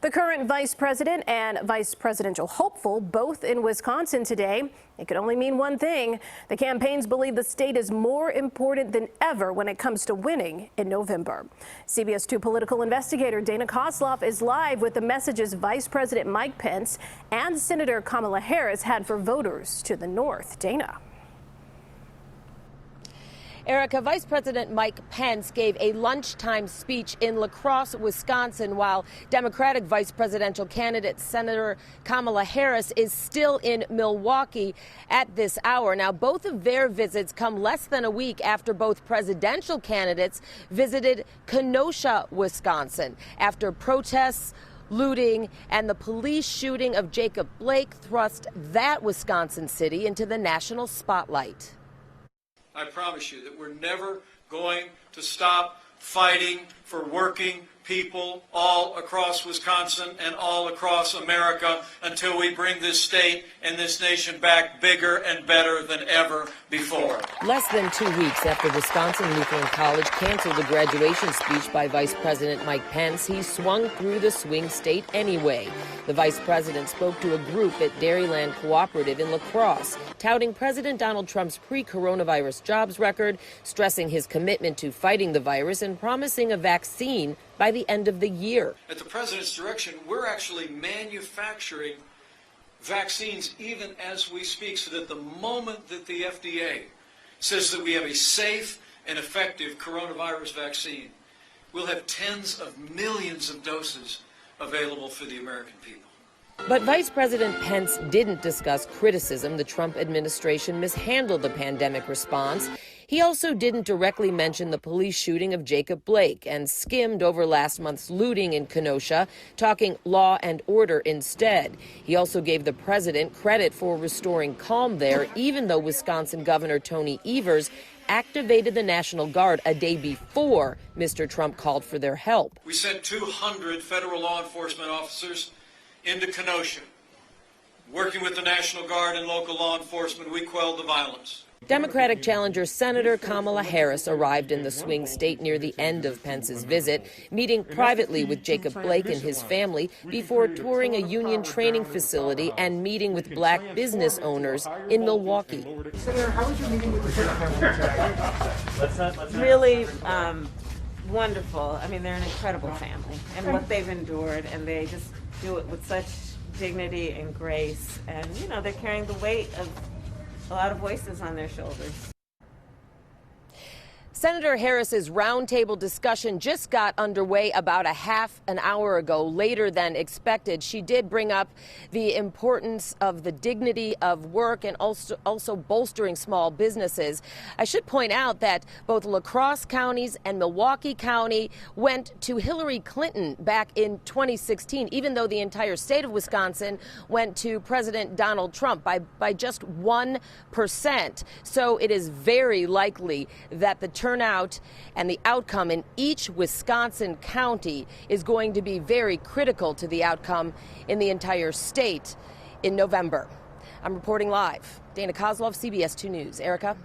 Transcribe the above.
The current vice president and vice presidential hopeful both in Wisconsin today. It could only mean one thing. The campaigns believe the state is more important than ever when it comes to winning in November. CBS 2 political investigator Dana Kozlov is live with the messages Vice President Mike Pence and Senator Kamala Harris had for voters to the north. Dana. Erica, Vice President Mike Pence gave a lunchtime speech in La Crosse, Wisconsin, while Democratic vice presidential candidate Senator Kamala Harris is still in Milwaukee at this hour. Now, both of their visits come less than a week after both presidential candidates visited Kenosha, Wisconsin, after protests, looting, and the police shooting of Jacob Blake thrust that Wisconsin city into the national spotlight. I promise you that we're never going to stop fighting for working people all across Wisconsin and all across America until we bring this state and this nation back bigger and better than ever before. Less than 2 weeks after Wisconsin Lutheran College canceled the graduation speech by Vice President Mike Pence, he swung through the swing state anyway. The vice president spoke to a group at Dairyland Cooperative in La Crosse, touting President Donald Trump's pre-coronavirus jobs record, stressing his commitment to fighting the virus and promising a vaccine by the end of the year. At the president's direction, we're actually manufacturing vaccines even as we speak, so that the moment that the FDA says that we have a safe and effective coronavirus vaccine, we'll have tens of millions of doses available for the American people. But Vice President Pence didn't discuss criticism the Trump administration mishandled the pandemic response. He also didn't directly mention the police shooting of Jacob Blake and skimmed over last month's looting in Kenosha, talking law and order instead. He also gave the president credit for restoring calm there, even though Wisconsin Governor Tony Evers activated the National Guard a day before Mr. Trump called for their help. We sent 200 federal law enforcement officers into Kenosha. Working with the National Guard and local law enforcement, we quelled the violence. Democratic challenger Senator Kamala Harris arrived in the swing state near the end of Pence's visit, meeting privately with Jacob Blake and his family before touring a union training facility and meeting with black business owners in Milwaukee. Senator, how was your meeting with the family? Really wonderful. I mean, they're an incredible family, and what they've endured, and they just do it with such dignity and grace, and you know, they're carrying the weight of a lot of voices on their shoulders. Senator Harris's roundtable discussion just got underway about a half an hour ago, later than expected. She did bring up the importance of the dignity of work and also bolstering small businesses. I should point out that both La Crosse counties and Milwaukee County went to Hillary Clinton back in 2016, even though the entire state of Wisconsin went to President Donald Trump by just 1%. So it is very likely that the turnout and the outcome in each Wisconsin county is going to be very critical to the outcome in the entire state in November. I'm reporting live. Dana Kozlov, CBS 2 News. Erica?